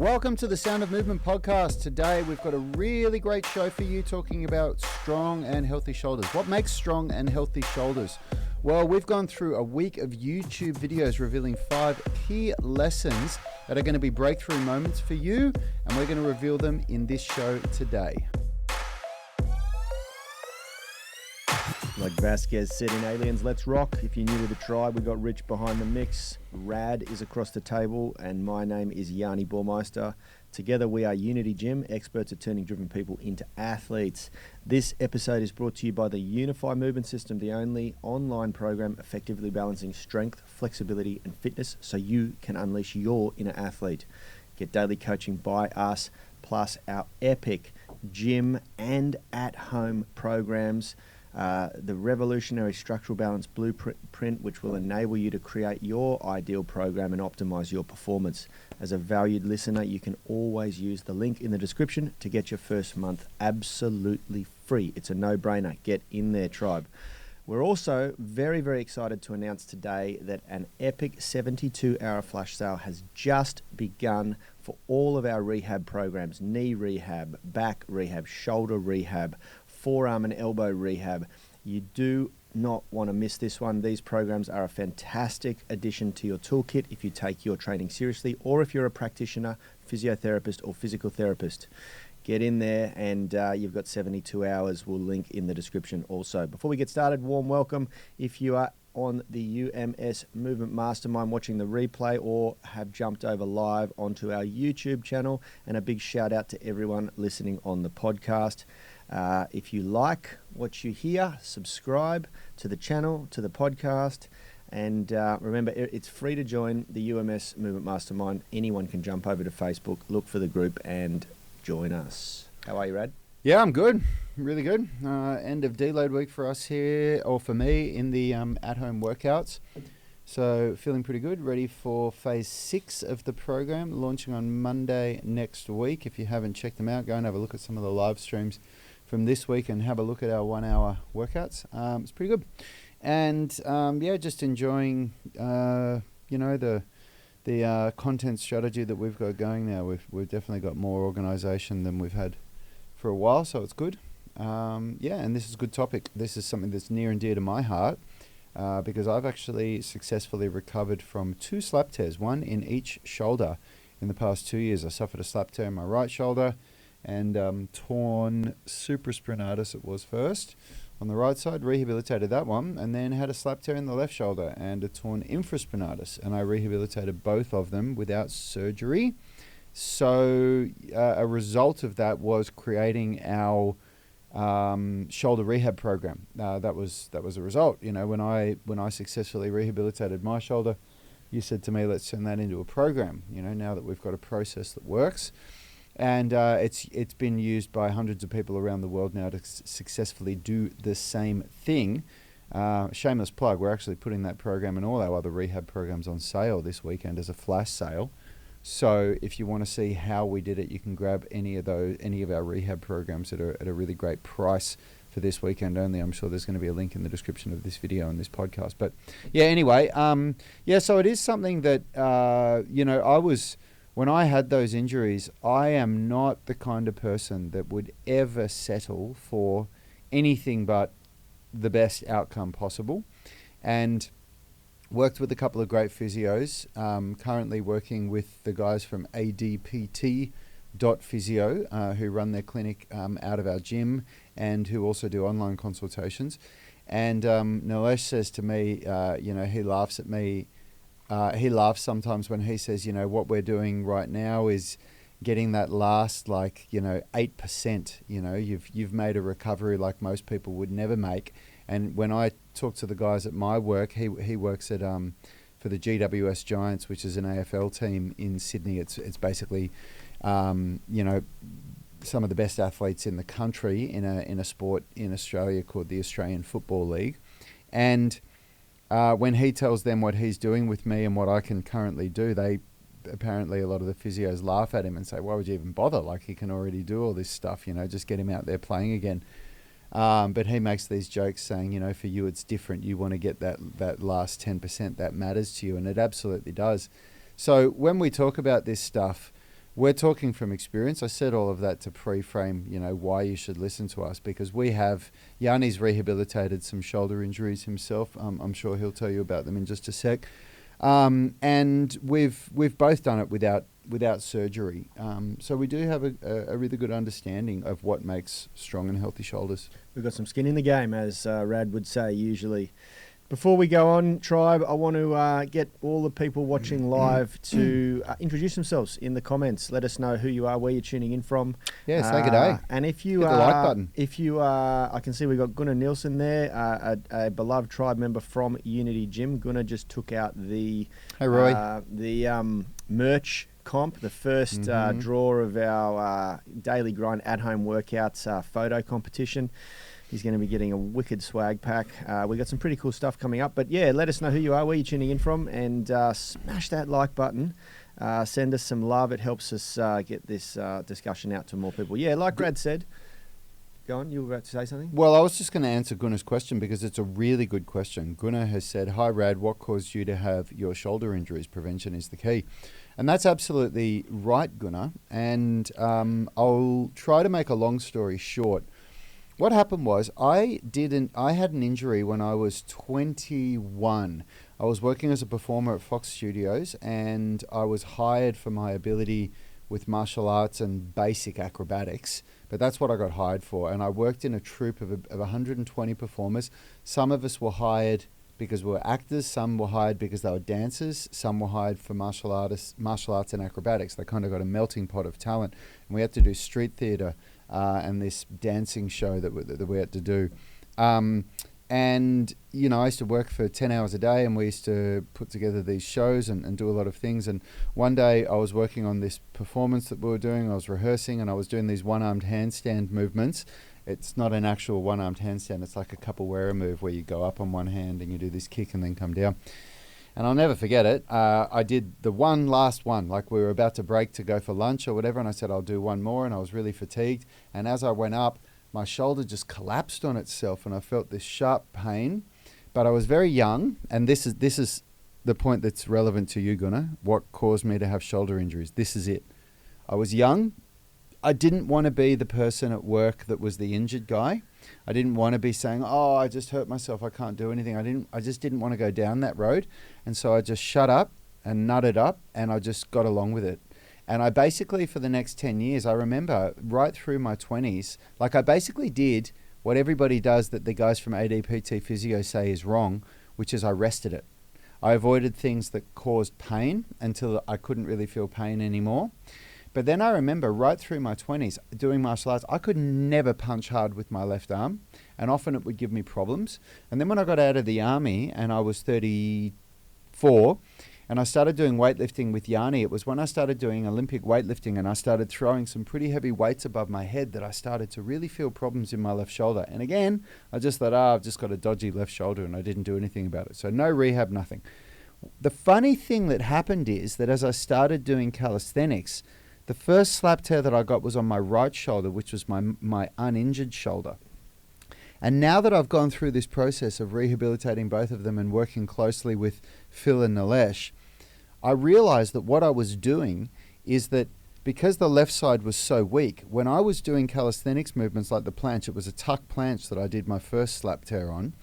Welcome to the Sound of Movement podcast. Today we've got a really great show for you talking about strong and healthy shoulders. What makes strong and healthy shoulders? Well, we've gone through a week of YouTube videos revealing 5 key lessons that are going to be breakthrough moments for you, and we're going to reveal them in this show today. Like Vasquez said in Aliens, let's rock. If you're new to the tribe, we got Rich behind the mix. Rad is across the table, and my name is Yani Bormeister. Together we are Unity Gym, experts at turning driven people into athletes. This episode is brought to you by the Unify Movement System, the only online program effectively balancing strength, flexibility and fitness so you can unleash your inner athlete. Get daily coaching by us, plus our epic gym and at-home programs. The revolutionary structural balance blueprint, which will enable you to create your ideal program and optimize your performance. As a valued listener, you can always use the link in the description to get your first month absolutely free. It's a no-brainer. Get in there, tribe. We're also very, very excited to announce today that an epic 72-hour flash sale has just begun for all of our rehab programs: knee rehab, back rehab, shoulder rehab, forearm and elbow rehab. You do not want to miss this one. These programs are a fantastic addition to your toolkit if you take your training seriously, or if you're a practitioner, physiotherapist or physical therapist. Get in there, and you've got 72 hours. We'll link in the description also. Before we get started, warm welcome if you are on the UMS Movement Mastermind watching the replay or have jumped over live onto our YouTube channel, and a big shout out to everyone listening on the podcast. If you like what you hear, subscribe to the channel, to the podcast, and remember, it's free to join the UMS Movement Mastermind. Anyone can jump over to Facebook, look for the group, and join us. How are you, Rad? Yeah, I'm good. Really good. End of deload week for us here, or for me, in the at-home workouts. So feeling pretty good, ready for phase 6 of the program, launching on Monday next week. If you haven't checked them out, go and have a look at some of the live streams from this week and have a look at our 1-hour workouts. It's pretty good. And just enjoying, the content strategy that we've got going now. We've definitely got more organization than we've had for a while, so it's good. And this is a good topic. This is something that's near and dear to my heart because I've actually successfully recovered from 2 slap tears, one in each shoulder in the past 2 years. I suffered a slap tear in my right shoulder and torn supraspinatus, it was first, on the right side, rehabilitated that one, and then had a slap tear in the left shoulder and a torn infraspinatus, and I rehabilitated both of them without surgery. So a result of that was creating our shoulder rehab program. That was a result. You know, when I successfully rehabilitated my shoulder, you said to me, let's turn that into a program, you know, now that we've got a process that works. And it's been used by hundreds of people around the world now to successfully do the same thing. Shameless plug, we're actually putting that program and all our other rehab programs on sale this weekend as a flash sale. So if you want to see how we did it, you can grab any of our rehab programs at a really great price for this weekend only. I'm sure there's going to be a link in the description of this video and this podcast. But yeah, anyway, so it is something that, when I had those injuries, I am not the kind of person that would ever settle for anything but the best outcome possible. And worked with a couple of great physios, currently working with the guys from ADPT.physio, who run their clinic out of our gym and who also do online consultations. And Nilesh says to me, he laughs at me. He laughs sometimes when he says, what we're doing right now is getting that last 8%. You've made a recovery like most people would never make. And when I talk to the guys at my work, he works at for the GWS Giants, which is an AFL team in Sydney. It's basically some of the best athletes in the country in a sport in Australia called the Australian Football League. And when he tells them what he's doing with me and what I can currently do, they apparently, a lot of the physios laugh at him and say, why would you even bother? Like, he can already do all this stuff, just get him out there playing again. But he makes these jokes saying, for you it's different. You want to get that last 10% that matters to you, and it absolutely does. So when we talk about this stuff, we're talking from experience. I said all of that to pre-frame, why you should listen to us, because Yanni's rehabilitated some shoulder injuries himself. I'm sure he'll tell you about them in just a sec. And we've both done it without surgery. So we do have a really good understanding of what makes strong and healthy shoulders. We've got some skin in the game, as Rad would say usually. Before we go on, Tribe, I want to get all the people watching live to introduce themselves in the comments. Let us know who you are, where you're tuning in from. Yeah, say good day. And if you hit the like button. I can see we've got Gunnar Nielsen there, a beloved Tribe member from Unity Gym. Gunnar just took out the merch comp, the first draw of our daily grind at-home workouts photo competition. He's going to be getting a wicked swag pack. We've got some pretty cool stuff coming up. But yeah, let us know who you are, where you're tuning in from, and smash that like button. Send us some love. It helps us get this discussion out to more people. Yeah, like Brad said. Go on, you were about to say something? Well, I was just going to answer Gunnar's question because it's a really good question. Gunnar has said, "Hi, Rad, what caused you to have your shoulder injuries? Prevention is the key." And that's absolutely right, Gunnar. And I'll try to make a long story short. What happened was I had an injury when I was 21. I was working as a performer at Fox Studios, and I was hired for my ability with martial arts and basic acrobatics. But that's what I got hired for. And I worked in a troupe of 120 performers. Some of us were hired because we were actors. Some were hired because they were dancers. Some were hired for martial arts and acrobatics. They kind of got a melting pot of talent. And we had to do street theatre and this dancing show that we had to do. And, I used to work for 10 hours a day, and we used to put together these shows and do a lot of things. And one day I was working on this performance that we were doing. I was rehearsing, and I was doing these one-armed handstand movements. It's not an actual one-armed handstand. It's like a capoeira move where you go up on one hand and you do this kick and then come down. And I'll never forget it. I did the last one, like we were about to break to go for lunch or whatever, and I said, I'll do one more, and I was really fatigued. And as I went up, my shoulder just collapsed on itself, and I felt this sharp pain. But I was very young, and this is the point that's relevant to you, Gunnar. What caused me to have shoulder injuries? This is it. I was young. I didn't want to be the person at work that was the injured guy. I didn't want to be saying, "Oh, I just hurt myself. I can't do anything." I just didn't want to go down that road. And so I just shut up and nutted up, and I just got along with it. And I basically, for the next 10 years, I remember right through my 20s, like I basically did what everybody does that the guys from ADPT Physio say is wrong, which is I rested it. I avoided things that caused pain until I couldn't really feel pain anymore. But then I remember right through my 20s doing martial arts, I could never punch hard with my left arm, and often it would give me problems. And then when I got out of the army and I was 34 and I started doing weightlifting with Yani, it was when I started doing Olympic weightlifting and I started throwing some pretty heavy weights above my head that I started to really feel problems in my left shoulder. And again, I just thought, I've just got a dodgy left shoulder, and I didn't do anything about it. So no rehab, nothing. The funny thing that happened is that as I started doing calisthenics, the first slap tear that I got was on my right shoulder, which was my uninjured shoulder. And now that I've gone through this process of rehabilitating both of them and working closely with Phil and Nilesh, I realized that what I was doing is that because the left side was so weak, when I was doing calisthenics movements like the planche, it was a tuck planche that I did my first slap tear on,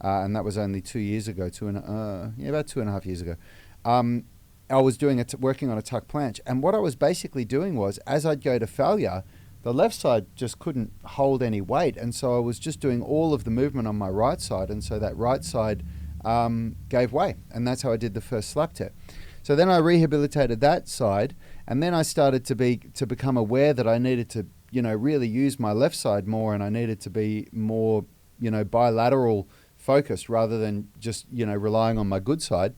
and that was only 2 years ago, about 2.5 years ago. I was doing working on a tuck planche, and what I was basically doing was, as I'd go to failure, the left side just couldn't hold any weight, and so I was just doing all of the movement on my right side, and so that right side gave way, and that's how I did the first slap tear. So then I rehabilitated that side, and then I started to become aware that I needed to, really use my left side more, and I needed to be more, bilateral focused rather than just, relying on my good side.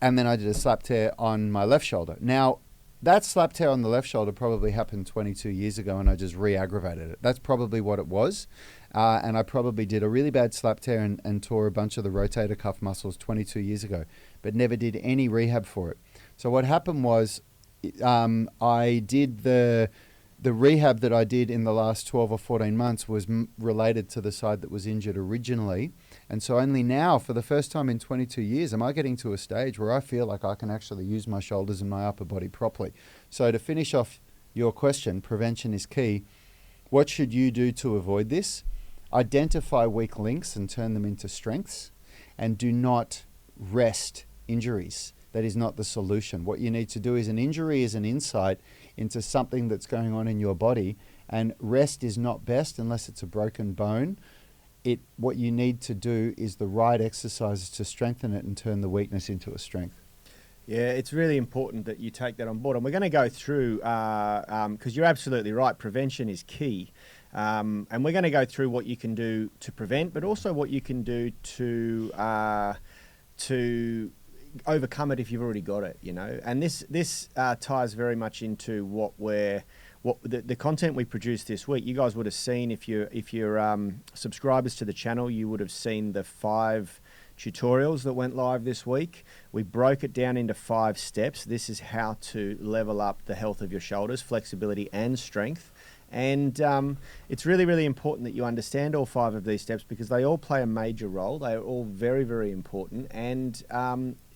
And then I did a slap tear on my left shoulder. Now, that slap tear on the left shoulder probably happened 22 years ago, and I just re-aggravated it. That's probably what it was. And I probably did a really bad slap tear and tore a bunch of the rotator cuff muscles 22 years ago, but never did any rehab for it. So what happened was I did the rehab that I did in the last 12 or 14 months was related to the side that was injured originally. And so only now, for the first time in 22 years, am I getting to a stage where I feel like I can actually use my shoulders and my upper body properly. So to finish off your question, prevention is key. What should you do to avoid this? Identify weak links and turn them into strengths, and do not rest injuries. That is not the solution. What you need to do is, an injury is an insight into something that's going on in your body, and rest is not best unless it's a broken bone. What you need to do is the right exercises to strengthen it and turn the weakness into a strength. Yeah, it's really important that you take that on board. And we're going to go through, because you're absolutely right, prevention is key. And we're going to go through what you can do to prevent, but also what you can do to overcome it if you've already got it, you know. And this ties very much into what the content we produced this week. You guys would have seen, if you're subscribers to the channel, you would have seen the 5 tutorials that went live this week. We broke it down into 5 steps. This is how to level up the health of your shoulders, flexibility and strength. And it's really, really important that you understand all 5 of these steps, because they all play a major role. They are all very, very important. And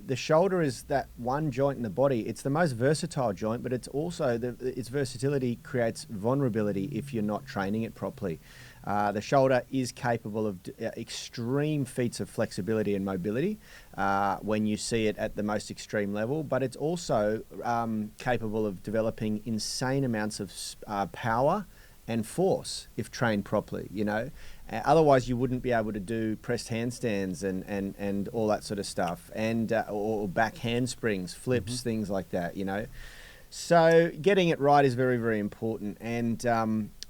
the shoulder is that one joint in the body. It's the most versatile joint, but it's also, its versatility creates vulnerability if you're not training it properly. The shoulder is capable of extreme feats of flexibility and mobility when you see it at the most extreme level, but it's also capable of developing insane amounts of power and force if trained properly, you know. Otherwise, you wouldn't be able to do pressed handstands and all that sort of stuff, and or back handsprings, flips, things like that, you know. So getting it right is very, very important.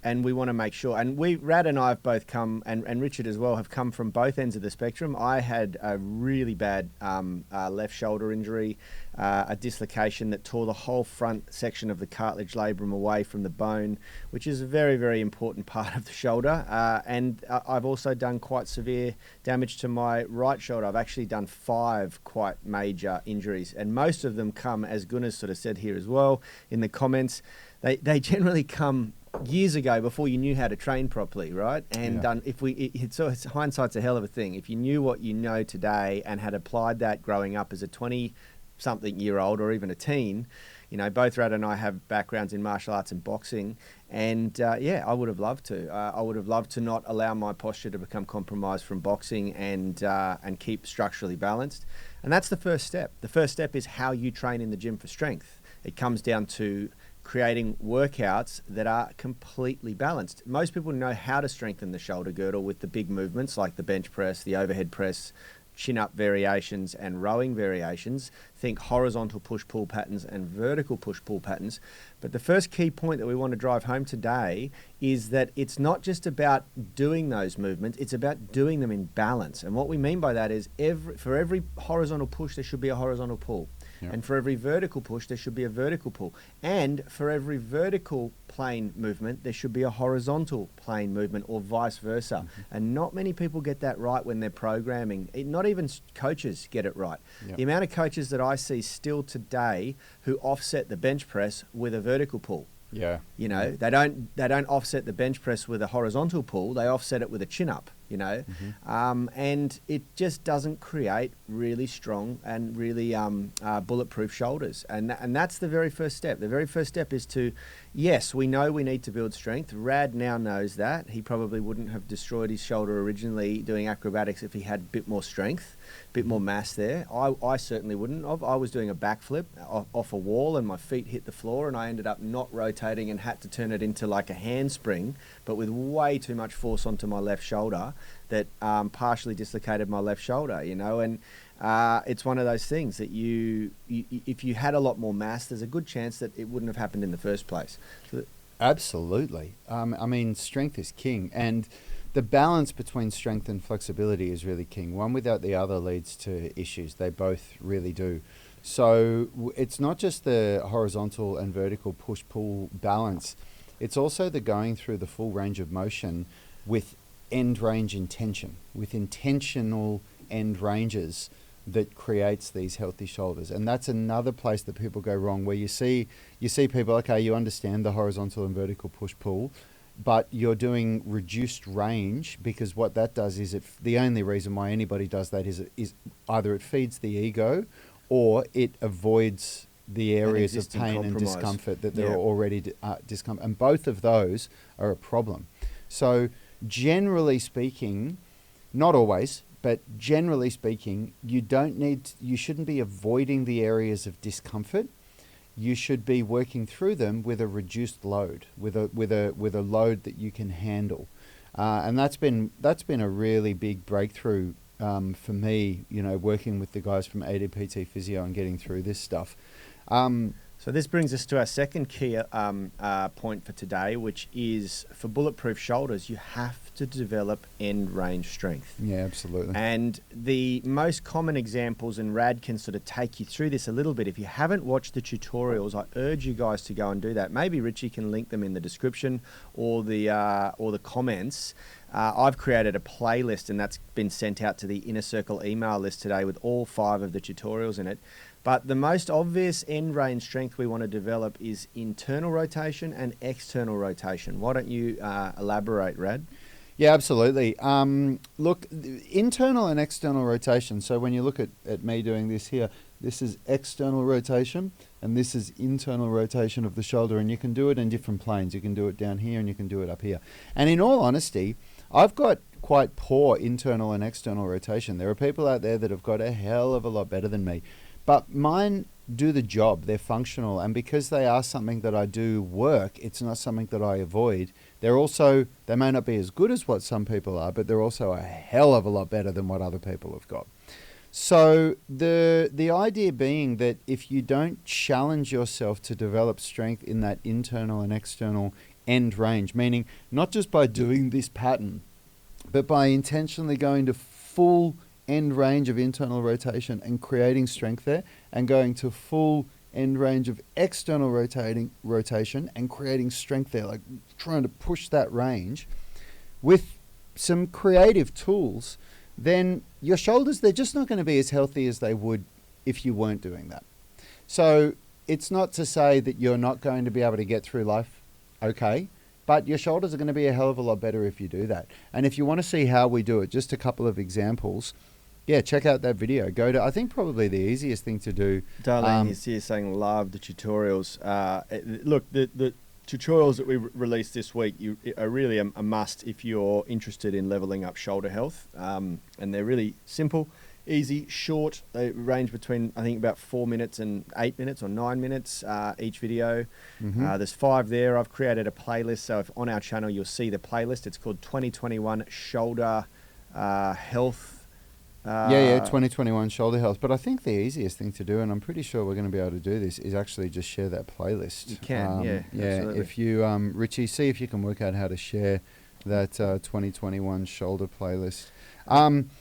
And we want to make sure, and Rad and I have both come, and Richard as well, have come from both ends of the spectrum. I had a really bad left shoulder injury, a dislocation that tore the whole front section of the cartilage labrum away from the bone, which is a very, very important part of the shoulder. And I've also done quite severe damage to my right shoulder. I've actually done 5 quite major injuries, and most of them come, as Gunnar sort of said here as well in the comments, they generally come years ago before you knew how to train properly, right? And it's hindsight's a hell of a thing. If you knew what you know today and had applied that growing up as a 20-something-year-old or even a teen, you know, both Rad and I have backgrounds in martial arts and boxing, and I would have loved to. I would have loved to not allow my posture to become compromised from boxing and keep structurally balanced. And that's the first step. The first step is how you train in the gym for strength. It comes down to creating workouts that are completely balanced. Most people know how to strengthen the shoulder girdle with the big movements like the bench press, the overhead press, chin-up variations and rowing variations. Think horizontal push-pull patterns and vertical push-pull patterns. But the first key point that we want to drive home today is that it's not just about doing those movements, it's about doing them in balance. And what we mean by that is for every horizontal push, there should be a horizontal pull. Yep. And for every vertical push, there should be a vertical pull. And for every vertical plane movement, there should be a horizontal plane movement, or vice versa. And not many people get that right when they're programming. Not even coaches get it right. Yep. The amount of coaches that I see still today who offset the bench press with a vertical pull. Yeah. You know, they don't offset the bench press with a horizontal pull, they offset it with a chin up, you know. And it just doesn't create really strong and really bulletproof shoulders. And that's the very first step. The very first step is to, yes, we know we need to build strength. Rad now knows that. He probably wouldn't have destroyed his shoulder originally doing acrobatics if he had a bit more strength, a bit more mass there. I certainly wouldn't have. I was doing a backflip off a wall and my feet hit the floor and I ended up not rotating and had to turn it into like a handspring, but with way too much force onto my left shoulder that partially dislocated my left shoulder, you know. And it's one of those things that if you had a lot more mass, there's a good chance that it wouldn't have happened in the first place. So absolutely. I mean, strength is king, and the balance between strength and flexibility is really king. One without the other leads to issues. They both really do. So it's not just the horizontal and vertical push-pull balance. It's also the going through the full range of motion with end range intention, with intentional end ranges that creates these healthy shoulders. And that's another place that people go wrong, where you see people, okay, you understand the horizontal and vertical push-pull. but you're doing reduced range, because what that does is the only reason why anybody does that is either it feeds the ego or it avoids the areas of pain and discomfort that they're already discomfort. And both of those are a problem. So generally speaking, not always, but generally speaking, you shouldn't be avoiding the areas of discomfort. You should be working through them with a reduced load, with a load that you can handle, and that's been a really big breakthrough for me. Working with the guys from ADPT Physio and getting through this stuff. So this brings us to our second key point for today, which is for bulletproof shoulders, you have to develop end range strength. Yeah, absolutely. And the most common examples, and Rad can sort of take you through this a little bit. If you haven't watched the tutorials, I urge you guys to go and do that. Maybe Richie can link them in the description or the comments. I've created a playlist, and that's been sent out to the Inner Circle email list today with all 5 of the tutorials in it. But the most obvious end range strength we want to develop is internal rotation and external rotation. Why don't you elaborate, Rad? Yeah, absolutely. Look, internal and external rotation. So when you look at me doing this here, this is external rotation and this is internal rotation of the shoulder. And you can do it in different planes. You can do it down here and you can do it up here. And in all honesty, I've got quite poor internal and external rotation. There are people out there that have got a hell of a lot better than me. But mine do the job. They're functional. And because they are something that I do work, it's not something that I avoid. They may not be as good as what some people are, but they're also a hell of a lot better than what other people have got. So the idea being that if you don't challenge yourself to develop strength in that internal and external end range, meaning not just by doing this pattern, but by intentionally going to full end range of internal rotation and creating strength there, and going to full end range of external rotation and creating strength there, like trying to push that range with some creative tools, then your shoulders, they're just not going to be as healthy as they would if you weren't doing that. So it's not to say that you're not going to be able to get through life okay, but your shoulders are going to be a hell of a lot better if you do that. And if you want to see how we do it, just a couple of examples, yeah, check out that video. Go to, I think probably the easiest thing to do. Darlene is here saying love the tutorials. Look, the tutorials that we released this week are really a must if you're interested in leveling up shoulder health. And they're really simple, easy, short. They range between, I think, about 4 minutes and 8 minutes or 9 minutes each video. Mm-hmm. There's 5 there. I've created a playlist. So if on our channel, you'll see the playlist. It's called 2021 Shoulder Health. 2021 shoulder health. But I think the easiest thing to do, and I'm pretty sure we're going to be able to do this, is actually just share that playlist. You can, yeah. Absolutely. If you, Richie, see if you can work out how to share that 2021 shoulder playlist.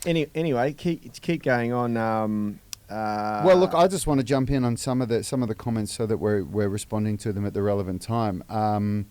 Anyway, keep going on. Well, look, I just want to jump in on some of the comments so that we're responding to them at the relevant time.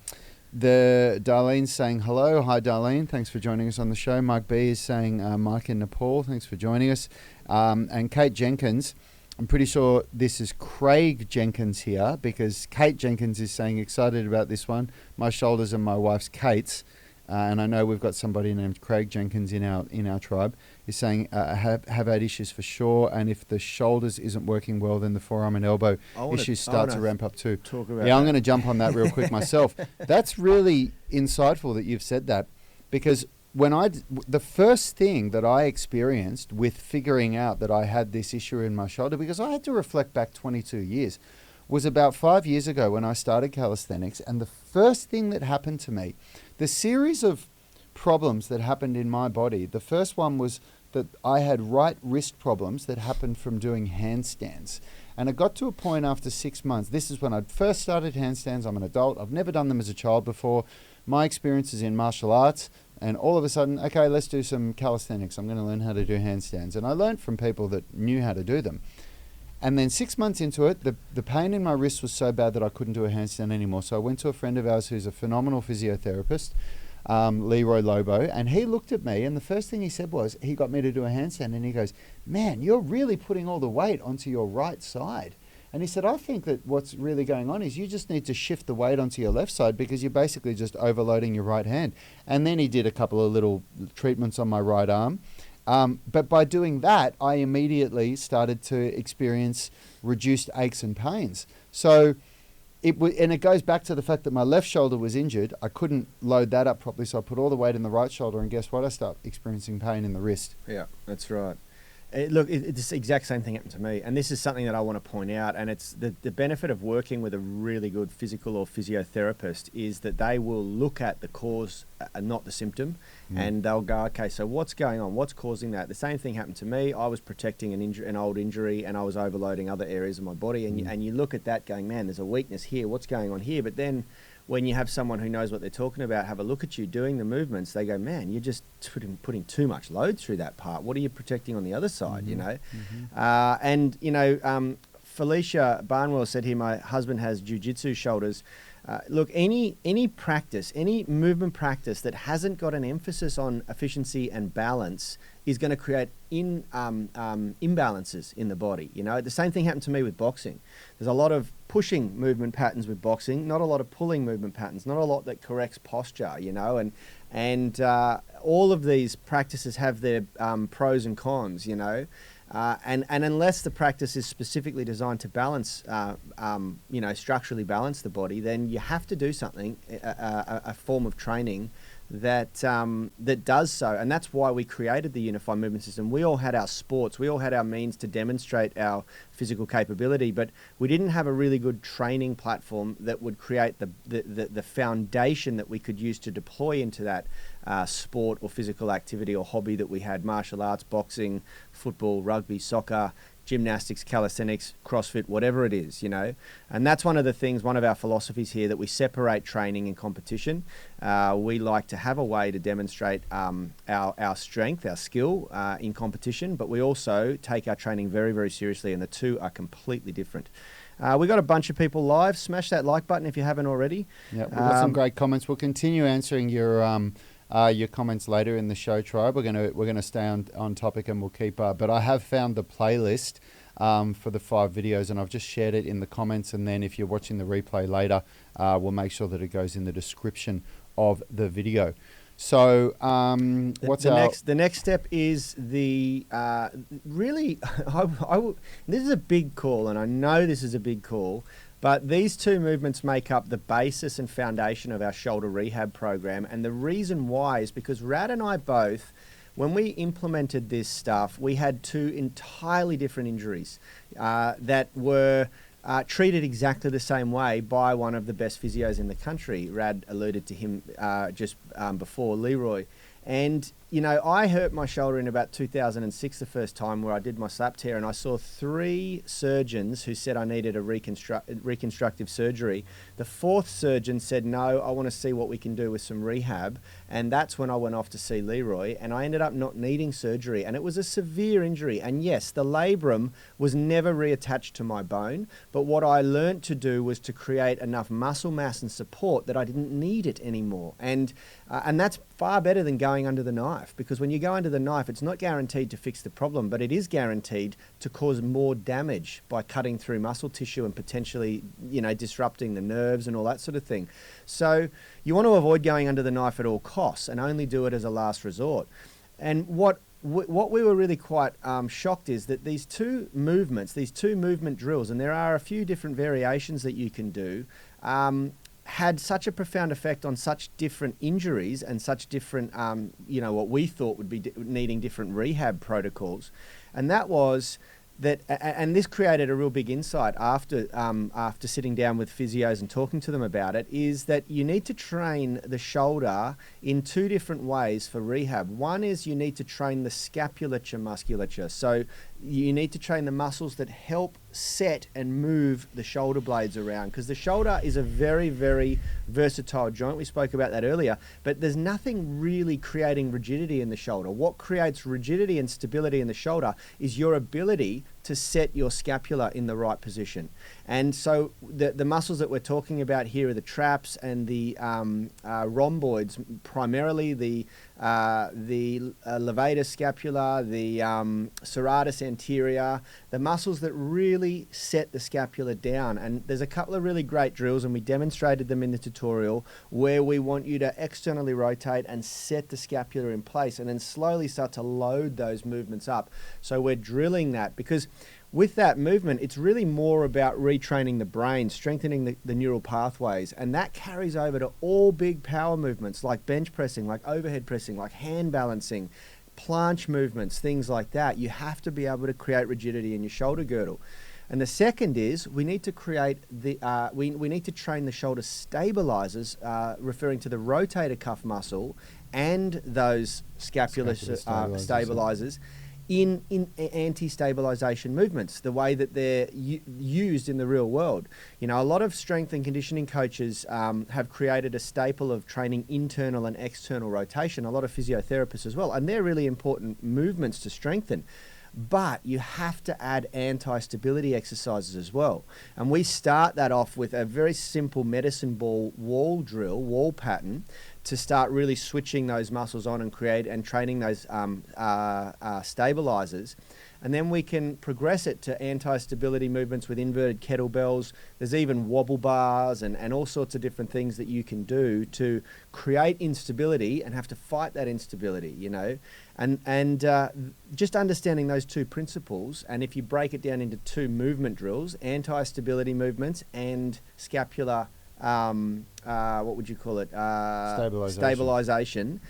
The Darlene's saying hello. Hi, Darlene. Thanks for joining us on the show. Mike B is saying Mike in Nepal. Thanks for joining us. And Kate Jenkins, I'm pretty sure this is Craig Jenkins here, because Kate Jenkins is saying excited about this one. My shoulders and my wife's Kate's. And I know we've got somebody named Craig Jenkins in our tribe. He's saying have had issues for sure, and if the shoulders isn't working well, then the forearm and elbow issues start to ramp up too. I'm going to jump on that real quick myself. That's really insightful that you've said that, because the first thing that I experienced with figuring out that I had this issue in my shoulder, because I had to reflect back 22 years, was about 5 years ago when I started calisthenics. And the first thing that happened to me, the series of problems that happened in my body, the first one was that I had right wrist problems that happened from doing handstands. And it got to a point after 6 months. This is when I'd first started handstands. I'm an adult. I've never done them as a child before. My experience is in martial arts. And all of a sudden, okay, let's do some calisthenics. I'm going to learn how to do handstands. And I learned from people that knew how to do them. And then 6 months into it, the pain in my wrist was so bad that I couldn't do a handstand anymore. So I went to a friend of ours who's a phenomenal physiotherapist, Leroy Lobo, and he looked at me, and the first thing he said was, he got me to do a handstand, and he goes, man, you're really putting all the weight onto your right side. And he said, I think that what's really going on is you just need to shift the weight onto your left side because you're basically just overloading your right hand. And then he did a couple of little treatments on my right arm. But by doing that, I immediately started to experience reduced aches and pains. So and it goes back to the fact that my left shoulder was injured. I couldn't load that up properly, so I put all the weight in the right shoulder, and guess what? I start experiencing pain in the wrist. Yeah, that's right. It's the exact same thing happened to me, and this is something that I want to point out, and it's the benefit of working with a really good physical or physiotherapist is that they will look at the cause and not the symptom, and they'll go, okay, so what's going on? What's causing that? The same thing happened to me. I was protecting an old injury, and I was overloading other areas of my body, and you look at that going, man, there's a weakness here. What's going on here? But then when you have someone who knows what they're talking about have a look at you doing the movements, they go, man, you're just putting too much load through that part. What are you protecting on the other side, you know? Felicia Barnwell said here, my husband has jiu-jitsu shoulders. Look, any practice, any movement practice that hasn't got an emphasis on efficiency and balance is going to create imbalances in the body. You know, the same thing happened to me with boxing. There's a lot of pushing movement patterns with boxing, not a lot of pulling movement patterns, not a lot that corrects posture, you know, and all of these practices have their pros and cons, you know. And unless the practice is specifically designed to balance, structurally balance the body, then you have to do something, a form of training that does so. And that's why we created the Unified Movement System. We all had our sports, we all had our means to demonstrate our physical capability, but we didn't have a really good training platform that would create the foundation that we could use to deploy into that sport or physical activity or hobby that we had: martial arts, boxing, football, rugby, soccer, gymnastics, calisthenics, CrossFit, whatever it is, you know. And that's one of the things, one of our philosophies here, that we separate training and competition. We like to have a way to demonstrate our strength, our skill in competition, but we also take our training very, very seriously, and the two are completely different. We got a bunch of people live. Smash that like button if you haven't already. Yeah, we've got some great comments. We'll continue answering your comments later in the show, Tribe. We're gonna stay on topic, and we'll keep. But I have found the playlist for the 5 videos, and I've just shared it in the comments. And then if you're watching the replay later, we'll make sure that it goes in the description of the video. So the next step is the really. This is a big call, and I know this is a big call. But these two movements make up the basis and foundation of our shoulder rehab program. And the reason why is because Rad and I both, when we implemented this stuff, we had 2 entirely different injuries that were treated exactly the same way by one of the best physios in the country. Rad alluded to him just before, Leroy. And, you know, I hurt my shoulder in about 2006 the first time, where I did my slap tear, and I saw 3 surgeons who said I needed a reconstructive surgery. The 4th surgeon said, no, I want to see what we can do with some rehab. And that's when I went off to see Leroy, and I ended up not needing surgery. And it was a severe injury. And yes, the labrum was never reattached to my bone, but what I learned to do was to create enough muscle mass and support that I didn't need it anymore. And that's far better than going under the knife, because when you go under the knife, it's not guaranteed to fix the problem, but it is guaranteed to cause more damage by cutting through muscle tissue and potentially, you know, disrupting the nerves and all that sort of thing. So you want to avoid going under the knife at all costs and only do it as a last resort. And what we were really quite shocked is that these two movement drills, and there are a few different variations that you can do, had such a profound effect on such different injuries and such different, what we thought would be needing different rehab protocols. And that was that, and this created a real big insight after sitting down with physios and talking to them about it, is that you need to train the shoulder in 2 different ways for rehab. One is you need to train the scapulature musculature. So you need to train the muscles that help set and move the shoulder blades around, because the shoulder is a very, very versatile joint. We spoke about that earlier, but there's nothing really creating rigidity in the shoulder. What creates rigidity and stability in the shoulder is your ability to set your scapula in the right position. And so the muscles that we're talking about here are the traps and the rhomboids, primarily the levator scapula, the serratus anterior, the muscles that really set the scapula down. And there's a couple of really great drills, and we demonstrated them in the tutorial, where we want you to externally rotate and set the scapula in place and then slowly start to load those movements up. So we're drilling that, because with that movement, it's really more about retraining the brain, strengthening the neural pathways, and that carries over to all big power movements like bench pressing, like overhead pressing, like hand balancing, planche movements, things like that. You have to be able to create rigidity in your shoulder girdle. And the second is we need to create we need to train the shoulder stabilizers, referring to the rotator cuff muscle and those scapular stabilizers in anti-stabilization movements, the way that they're used in the real world. You know, a lot of strength and conditioning coaches have created a staple of training internal and external rotation, a lot of physiotherapists as well, and they're really important movements to strengthen. But you have to add anti-stability exercises as well. And we start that off with a very simple medicine ball wall drill, wall pattern, to start really switching those muscles on and training those stabilizers. And then we can progress it to anti-stability movements with inverted kettlebells. There's even wobble bars and all sorts of different things that you can do to create instability and have to fight that instability, you know. And just understanding those two principles, and if you break it down into two movement drills, anti-stability movements and scapular, what would you call it? Stabilization.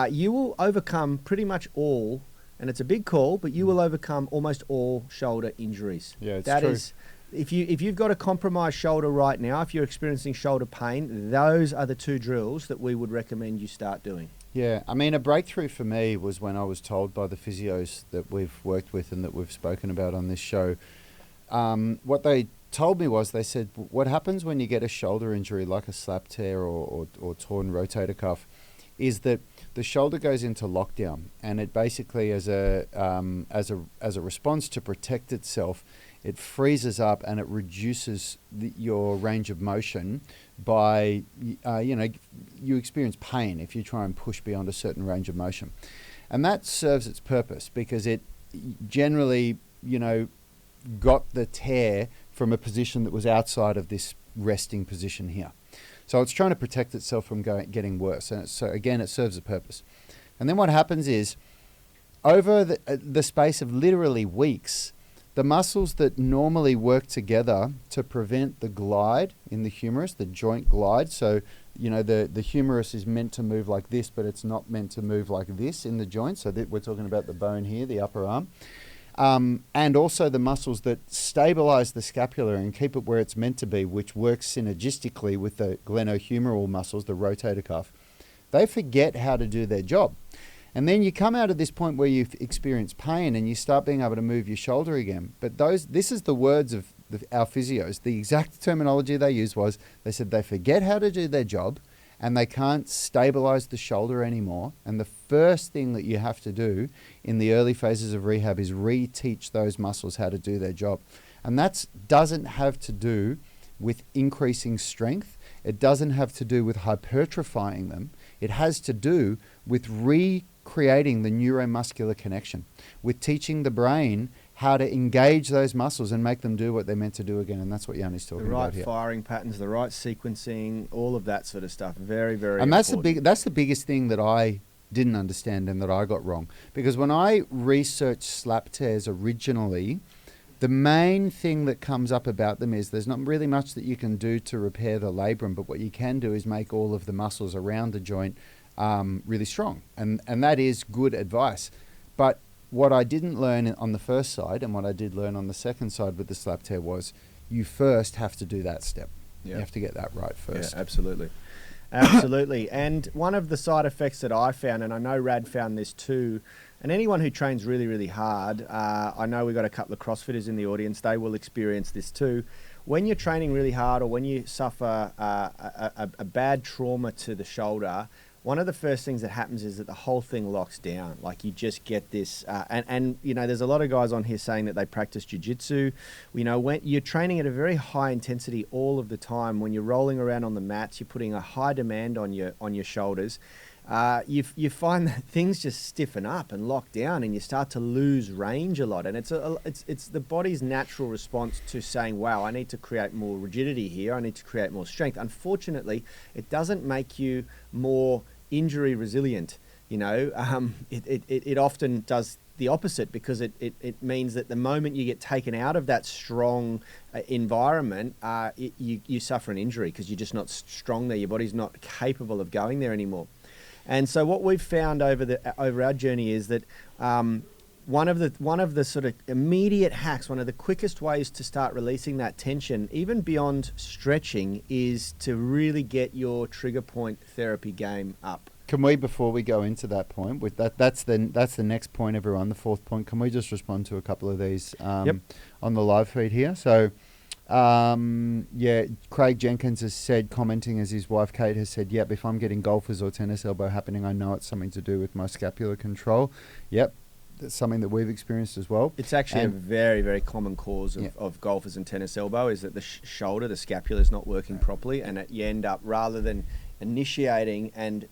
You will overcome pretty much all, and it's a big call, but you will overcome almost all shoulder injuries. Yeah, it's that true. Is, if you've got a compromised shoulder right now, if you're experiencing shoulder pain, those are the two drills that we would recommend you start doing. Yeah, I mean, a breakthrough for me was when I was told by the physios that we've worked with and that we've spoken about on this show. What they told me was, they said, what happens when you get a shoulder injury like a slap tear or torn rotator cuff is that the shoulder goes into lockdown, and it basically, as a response to protect itself, it freezes up and it reduces your range of motion by, you experience pain if you try and push beyond a certain range of motion. And that serves its purpose because it generally, got the tear from a position that was outside of this resting position here. So it's trying to protect itself from getting worse. And so again, it serves a purpose. And then what happens is, over the space of literally weeks, the muscles that normally work together to prevent the glide in the humerus, the joint glide, so the humerus is meant to move like this, but it's not meant to move like this in the joint. So that we're talking about the bone here, the upper arm. And also the muscles that stabilize the scapula and keep it where it's meant to be, which works synergistically with the glenohumeral muscles, the rotator cuff. They forget how to do their job. And then you come out of this point where you've experienced pain and you start being able to move your shoulder again. But this is the words of our physios. The exact terminology they used was, they said they forget how to do their job and they can't stabilize the shoulder anymore. And the first thing that you have to do in the early phases of rehab is reteach those muscles how to do their job. And that doesn't have to do with increasing strength. It doesn't have to do with hypertrophying them. It has to do with recreating the neuromuscular connection, with teaching the brain how to engage those muscles and make them do what they're meant to do again. And that's what Yanni's talking about here. The right firing patterns, the right sequencing, all of that sort of stuff. Very, very and important. That's the biggest thing that I didn't understand and that I got wrong. Because when I researched slap tears originally, the main thing that comes up about them is there's not really much that you can do to repair the labrum, but what you can do is make all of the muscles around the joint really strong. And that is good advice. But what I didn't learn on the first side and what I did learn on the second side with the slap tear was you first have to do that step. Yeah. You have to get that right first. Yeah, absolutely. Absolutely. And one of the side effects that I found, and I know Rad found this too, and anyone who trains really, really hard, I know we've got a couple of CrossFitters in the audience, they will experience this too. When you're training really hard or when you suffer a bad trauma to the shoulder, one of the first things that happens is that the whole thing locks down. Like you just get this, and you know, there's a lot of guys on here saying that they practice jiu-jitsu. You know, when you're training at a very high intensity all of the time, when you're rolling around on the mats, you're putting a high demand on your shoulders. You find that things just stiffen up and lock down, and you start to lose range a lot. And it's the body's natural response to saying, "Wow, I need to create more rigidity here. I need to create more strength." Unfortunately, it doesn't make you more injury resilient. You know, it often does the opposite, because it means that the moment you get taken out of that strong environment, you suffer an injury because you're just not strong there. Your body's not capable of going there anymore. And so what we've found over our journey is that one of the sort of immediate hacks, one of the quickest ways to start releasing that tension, even beyond stretching, is to really get your trigger point therapy game up. Can we, before we go into that point, with that's the next point, everyone, the fourth point, can we just respond to a couple of these on the live feed here? So, Craig Jenkins has said, commenting as his wife Kate has said, yep, if I'm getting golfers or tennis elbow happening, I know it's something to do with my scapular control. Yep, that's something that we've experienced as well. It's actually a very, very common cause of golfers and tennis elbow, is that the shoulder, the scapula, is not working properly, and you end up, rather than initiating and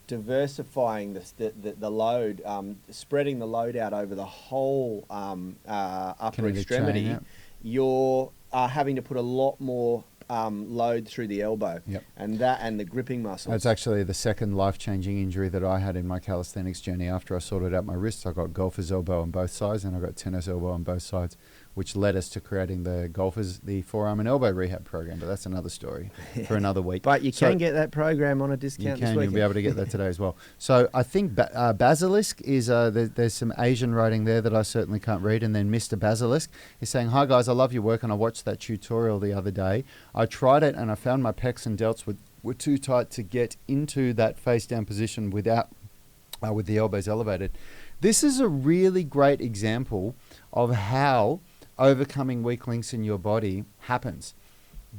diversifying the load, spreading the load out over the whole upper extremity, you're having to put a lot more load through the elbow, and the gripping muscles. That's actually the second life-changing injury that I had in my calisthenics journey. After I sorted out my wrists, I got golfer's elbow on both sides, and I got tennis elbow on both sides, which led us to creating the forearm and elbow rehab program. But that's another story for another week. But you can get that program on a discount this week. You'll be able to get that today as well. So I think Basilisk is, there's some Asian writing there that I certainly can't read. And then Mr. Basilisk is saying, hi guys, I love your work, and I watched that tutorial the other day. I tried it and I found my pecs and delts were too tight to get into that face down position without with the elbows elevated. This is a really great example of how overcoming weak links in your body happens.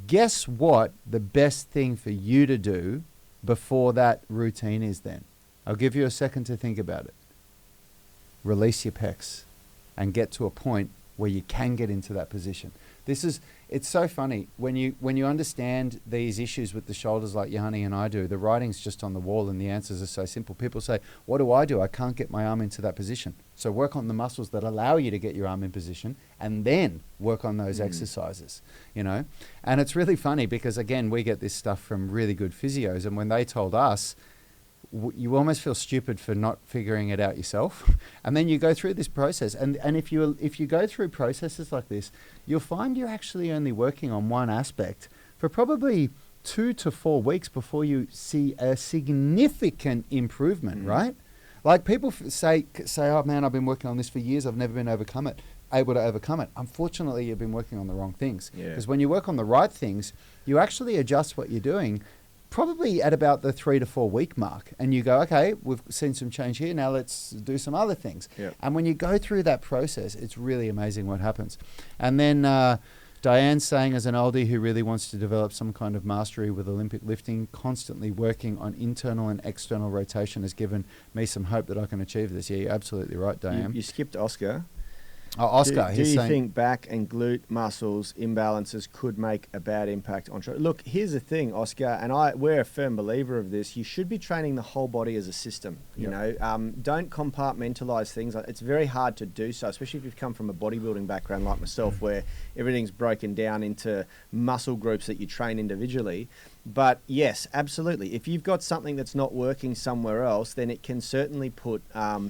Guess what the best thing for you to do before that routine is then? I'll give you a second to think about it. Release your pecs and get to a point where you can get into that position. It's so funny when you understand these issues with the shoulders like Yani and I do. The writing's just on the wall and the answers are so simple. People say, what do? I can't get my arm into that position. So work on the muscles that allow you to get your arm in position, and then work on those exercises, you know. And it's really funny because, again, we get this stuff from really good physios, and when they told us, you almost feel stupid for not figuring it out yourself. And then you go through this process. And if you go through processes like this, you'll find you're actually only working on one aspect for probably 2 to 4 weeks before you see a significant improvement, right? Like people say, oh man, I've been working on this for years. I've never been able to overcome it. Unfortunately, you've been working on the wrong things. Because when you work on the right things, you actually adjust what you're doing probably at about the 3 to 4 week mark. And you go, okay, we've seen some change here. Now let's do some other things. And when you go through that process, it's really amazing what happens. And then Diane's saying, as an oldie who really wants to develop some kind of mastery with Olympic lifting, constantly working on internal and external rotation has given me some hope that I can achieve this. Yeah, you're absolutely right, Diane. You skipped Oscar. Oh, Oscar. Do you think back and glute muscles imbalances could make a bad impact on shoulder? Look, here's the thing, Oscar, and we're a firm believer of this. You should be training the whole body as a system. You know, don't compartmentalize things. It's very hard to do so, especially if you've come from a bodybuilding background like myself, where everything's broken down into muscle groups that you train individually. But yes, absolutely. If you've got something that's not working somewhere else, then it can certainly put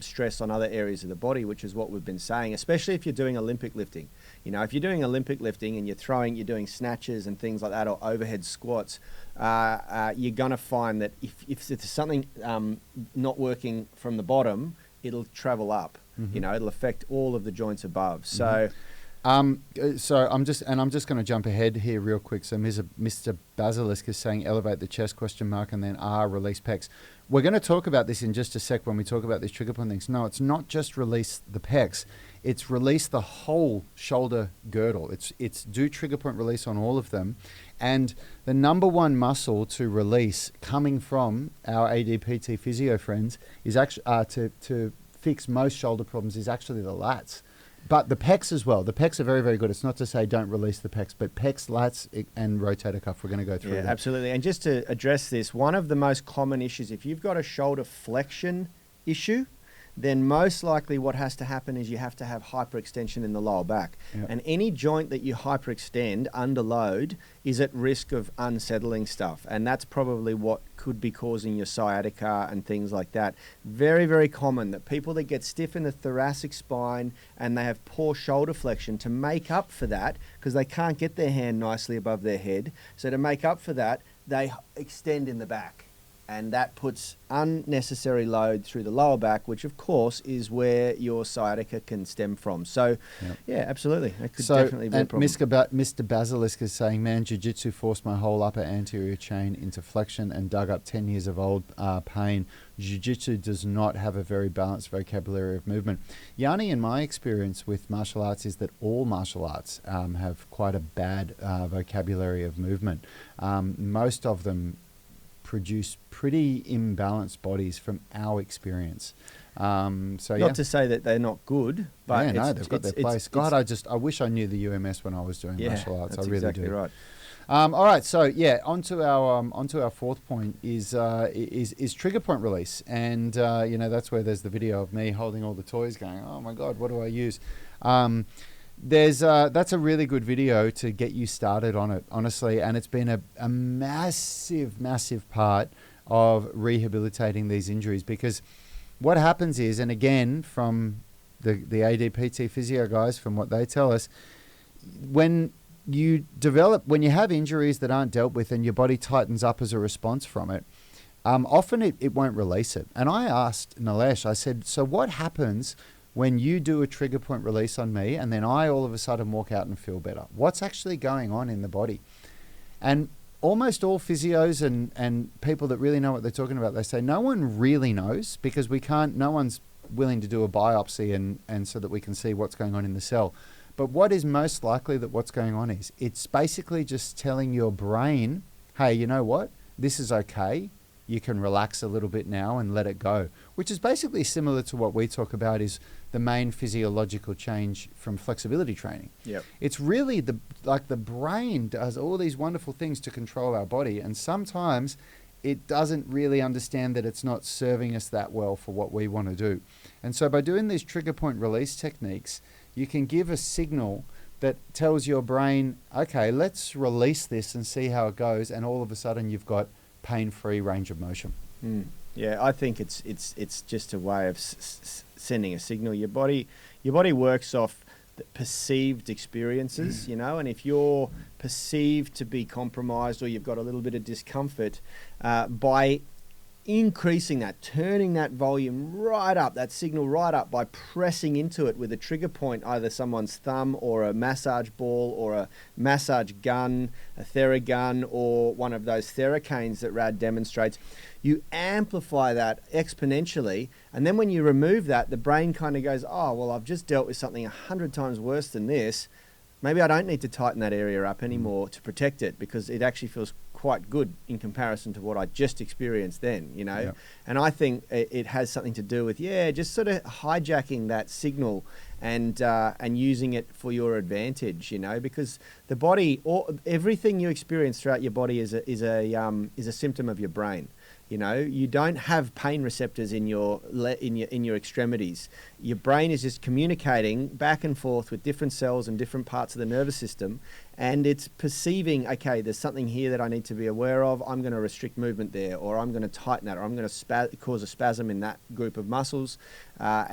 stress on other areas of the body, which is what we've been saying, especially if you're doing Olympic lifting. You know, if you're doing Olympic lifting and you're doing snatches and things like that, or overhead squats, you're going to find that if there's something not working from the bottom, it'll travel up. You know, it'll affect all of the joints above. So So I'm just going to jump ahead here real quick. So Mr. Basilisk is saying elevate the chest ? And then release pecs. We're going to talk about this in just a sec when we talk about these trigger point things. No, it's not just release the pecs. It's release the whole shoulder girdle. It's do trigger point release on all of them. And the number one muscle to release coming from our ADPT physio friends is actually to fix most shoulder problems is actually the lats. But the pecs as well. The pecs are very, very good. It's not to say don't release the pecs, but pecs, lats, and rotator cuff, we're going to go through Yeah, that. absolutely. And just to address this, one of the most common issues, if you've got a shoulder flexion issue, then most likely what has to happen is you have to have hyperextension in the lower back. Yep. And any joint that you hyperextend under load is at risk of unsettling stuff. And that's probably what could be causing your sciatica and things like that. Very, very common that people that get stiff in the thoracic spine and they have poor shoulder flexion, to make up for that, because they can't get their hand nicely above their head, so to make up for that, they extend in the back. And that puts unnecessary load through the lower back, which of course is where your sciatica can stem from. So, yeah, absolutely. That could definitely be a problem. Mr. Basilisk is saying, man, jiu-jitsu forced my whole upper anterior chain into flexion and dug up 10 years of old pain. Jiu-jitsu does not have a very balanced vocabulary of movement. Yani, in my experience with martial arts, is that all martial arts have quite a bad vocabulary of movement. Most of them produce pretty imbalanced bodies from our experience. Not to say that they're not good, but they've got their place. God, I wish I knew the UMS when I was doing martial arts. That's I really exactly do. Right. All right, so onto our fourth point is trigger point release, and that's where there's the video of me holding all the toys, going, oh my God, what do I use? That's a really good video to get you started on it, honestly, and it's been a massive part of rehabilitating these injuries, because what happens is, and again from the ADPT physio guys, from what they tell us, when you have injuries that aren't dealt with and your body tightens up as a response from it, often it won't release it. And I asked Nilesh, I said, so what happens when you do a trigger point release on me and then I all of a sudden walk out and feel better? What's actually going on in the body? And almost all physios and people that really know what they're talking about, they say no one really knows, because no one's willing to do a biopsy and so that we can see what's going on in the cell. But what is most likely that what's going on is, it's basically just telling your brain, hey, you know what? This is okay. You can relax a little bit now and let it go, which is basically similar to what we talk about is the main physiological change from flexibility training. Yep. It's really the brain does all these wonderful things to control our body, and sometimes it doesn't really understand that it's not serving us that well for what we want to do. And so by doing these trigger point release techniques, you can give a signal that tells your brain, okay, let's release this and see how it goes, and all of a sudden you've got pain-free range of motion. Yeah, I think it's just a way of sending a signal. Your body works off the perceived experiences, and if you're perceived to be compromised or you've got a little bit of discomfort, by increasing that, turning that volume right up, that signal right up, by pressing into it with a trigger point, either someone's thumb or a massage ball or a massage gun, a Theragun, or one of those Theracanes that Rad demonstrates, you amplify that exponentially. And then when you remove that, the brain kind of goes, oh, well, I've just dealt with something 100 times worse than this. Maybe I don't need to tighten that area up anymore to protect it, because it actually feels quite good in comparison to what I just experienced then, Yep. And I think it has something to do with, just sort of hijacking that signal and using it for your advantage, because the body, or everything you experience throughout your body is a symptom of your brain. You don't have pain receptors in your extremities. Your brain is just communicating back and forth with different cells and different parts of the nervous system, and it's perceiving, okay, there's something here that I need to be aware of. I'm going to restrict movement there, or I'm going to tighten that, or I'm going to cause a spasm in that group of muscles. You're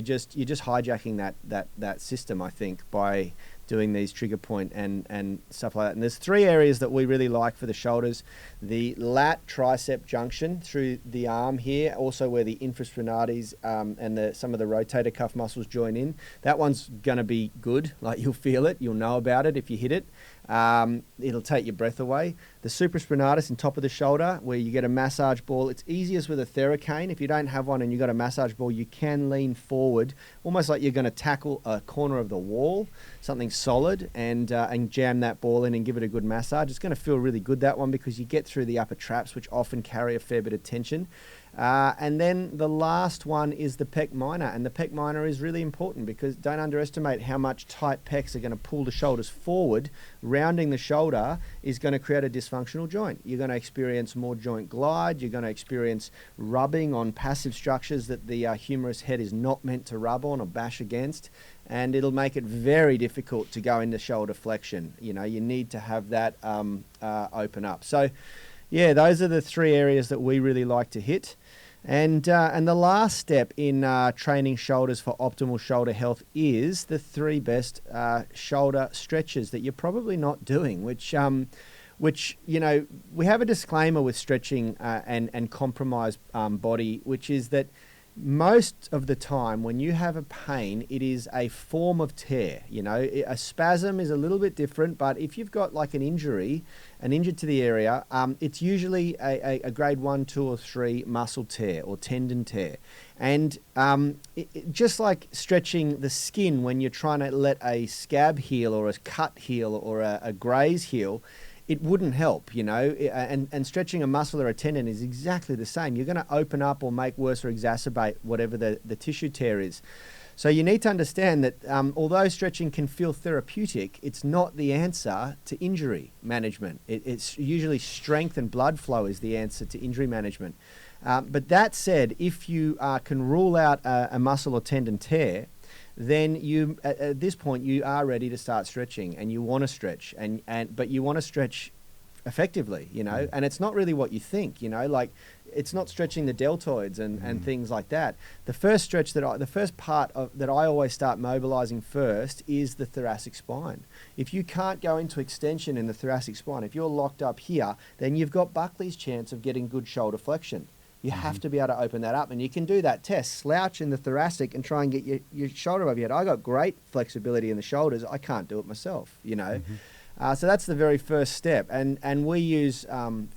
just hijacking that system, I think, by doing these trigger point and stuff like that. And there's 3 areas that we really like for the shoulders: the lat tricep junction through the arm here, also where the infraspinatus and some of the rotator cuff muscles join in. That one's going to be good. Like, you'll feel it, you'll know about it if you hit it. It'll take your breath away. The supraspinatus in top of the shoulder, where you get a massage ball. It's easiest with a Theracane. If you don't have one and you've got a massage ball, you can lean forward, almost like you're going to tackle a corner of the wall, something solid, and jam that ball in and give it a good massage. It's going to feel really good, that one, because you get through the upper traps, which often carry a fair bit of tension. And then the last one is the pec minor, and the pec minor is really important because don't underestimate how much tight pecs are going to pull the shoulders forward. Rounding the shoulder is going to create a dysfunctional joint. You're going to experience more joint glide. You're going to experience rubbing on passive structures that the humerus head is not meant to rub on or bash against, and it'll make it very difficult to go into shoulder flexion. You know, you need to have that open up. So, yeah, those are the 3 areas that we really like to hit. And the last step in training shoulders for optimal shoulder health is the 3 best shoulder stretches that you're probably not doing, which, you know, we have a disclaimer with stretching and compromised body, which is that most of the time when you have a pain, it is a form of tear. You know, a spasm is a little bit different, but if you've got like an injured to the area, it's usually a grade 1, 2, or 3 muscle tear or tendon tear. And just like stretching the skin when you're trying to let a scab heal or a cut heal or a graze heal, it wouldn't help, you know, and stretching a muscle or a tendon is exactly the same. You're going to open up or make worse or exacerbate whatever the tissue tear is. So you need to understand that although stretching can feel therapeutic, it's not the answer to injury management. It's usually strength and blood flow is the answer to injury management. But that said, if you can rule out a muscle or tendon tear, then you at this point you are ready to start stretching, and you want to stretch, but you want to stretch effectively, you know, and it's not really what you think, you know, like it's not stretching the deltoids and things like that. The first part that I always start mobilizing first is the thoracic spine. If you can't go into extension in the thoracic spine, if you're locked up here, then you've got Buckley's chance of getting good shoulder flexion. You have to be able to open that up, and you can do that test. Slouch in the thoracic and try and get your shoulder over your head. I got great flexibility in the shoulders. I can't do it myself, you know. So that's the very first step. And we use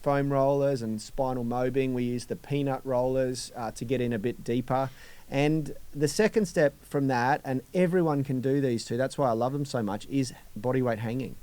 foam rollers and spinal mobbing. We use the peanut rollers to get in a bit deeper. And the second step from that, and everyone can do these two, that's why I love them so much, is bodyweight hanging.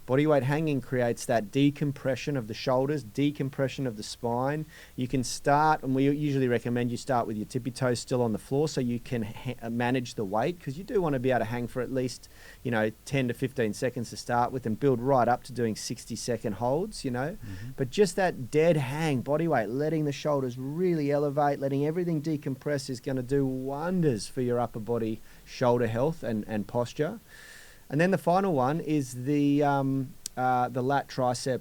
Bodyweight hanging creates that decompression of the shoulders, decompression of the spine. You can start, and we usually recommend you start with your tippy toes still on the floor so you can manage the weight, because you do want to be able to hang for at least, you know, 10 to 15 seconds to start with and build right up to doing 60-second holds, you know. But just that dead hang, bodyweight, letting the shoulders really elevate, letting everything decompress is going to do wonders for your upper body shoulder health and posture. And then the final one is the lat tricep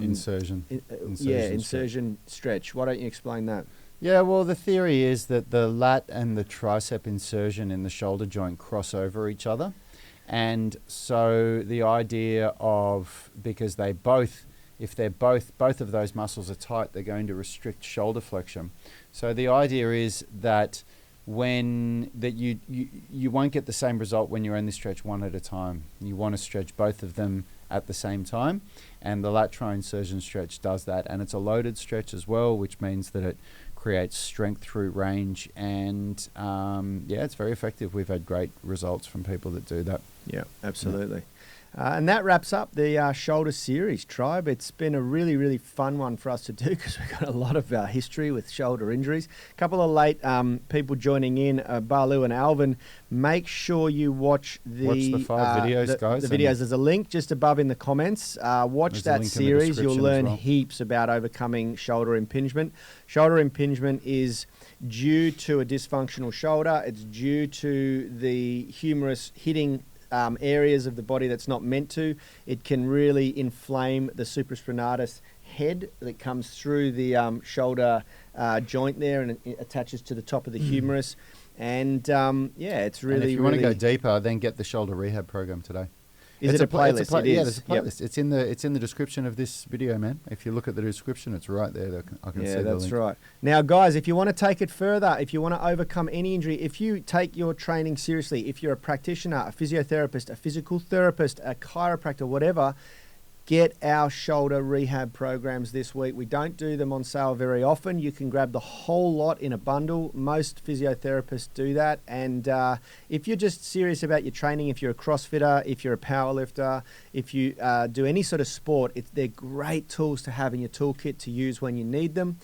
insertion. Insertion stretch. Why don't you explain that? Yeah, well, the theory is that the lat and the tricep insertion in the shoulder joint cross over each other. And so the idea of, because they both, if they're both of those muscles are tight, they're going to restrict shoulder flexion. So the idea is that you won't get the same result when you only stretch one at a time. You want to stretch both of them at the same time, and the lat tri-insertion stretch does that. And it's a loaded stretch as well, which means that it creates strength through range, and it's very effective. We've had great results from people that do that. Yeah, absolutely. And that wraps up the shoulder series, Tribe. It's been a really, really fun one for us to do because we've got a lot of history with shoulder injuries. A couple of late people joining in, Balu and Alvin. Make sure you watch the 5 videos, guys. The videos. There's a link just above in the comments. Watch that series. You'll learn heaps about overcoming shoulder impingement. Shoulder impingement is due to a dysfunctional shoulder. It's due to the humerus hitting areas of the body that's not meant to. It can really inflame the supraspinatus head that comes through the shoulder joint there, and it attaches to the top of the humerus. And yeah, it's really, and if you want to go deeper, then get the shoulder rehab program today. Is it a playlist? It is. Yeah, there's a playlist. Yep. It's in the description of this video, man. If you look at the description, it's right there. I can see the link. Yeah, that's right. Now, guys, if you want to take it further, if you want to overcome any injury, if you take your training seriously, if you're a practitioner, a physiotherapist, a physical therapist, a chiropractor, whatever, get our shoulder rehab programs this week. We don't do them on sale very often. You can grab the whole lot in a bundle. Most physiotherapists do that. And if you're just serious about your training, if you're a CrossFitter, if you're a powerlifter, if you do any sort of sport, they're great tools to have in your toolkit to use when you need them.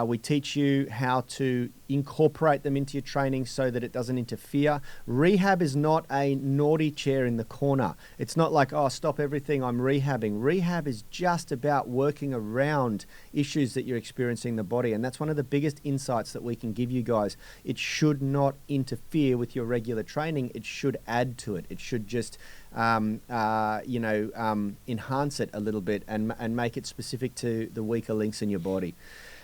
We teach you how to incorporate them into your training so that it doesn't interfere. Rehab is not a naughty chair in the corner. It's not like, oh, stop everything, I'm rehabbing. Rehab is just about working around issues that you're experiencing in the body. And that's one of the biggest insights that we can give you guys. It should not interfere with your regular training. It should add to it. It should just enhance it a little bit and make it specific to the weaker links in your body.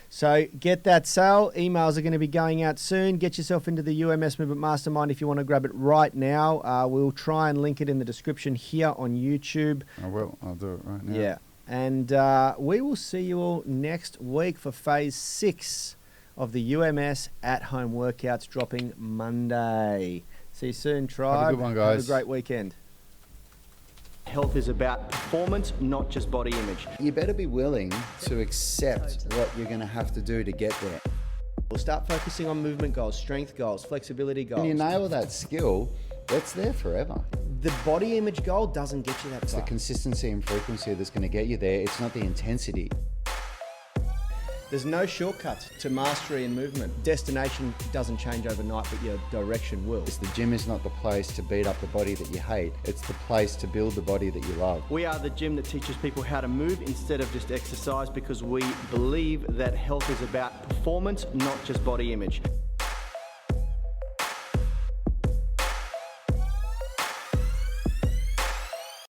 So get that sale. Emails are going to be going out soon. Get yourself into the UMS Movement Mastermind if you want to grab it right now. We'll try and link it in the description here on YouTube. I will. I'll do it right now. Yeah. And we will see you all next week for phase 6 of the UMS at-home workouts dropping Monday. See you soon, Tribe. Have a good one, guys. Have a great weekend. Health is about performance, not just body image. You better be willing to accept what you're going to have to do to get there. We'll start focusing on movement goals, strength goals, flexibility goals. When you nail that skill, it's there forever. The body image goal doesn't get you that far. It's the consistency and frequency that's going to get you there. It's not the intensity. There's no shortcuts to mastery and movement. Destination doesn't change overnight, but your direction will. The gym is not the place to beat up the body that you hate. It's the place to build the body that you love. We are the gym that teaches people how to move instead of just exercise, because we believe that health is about performance, not just body image.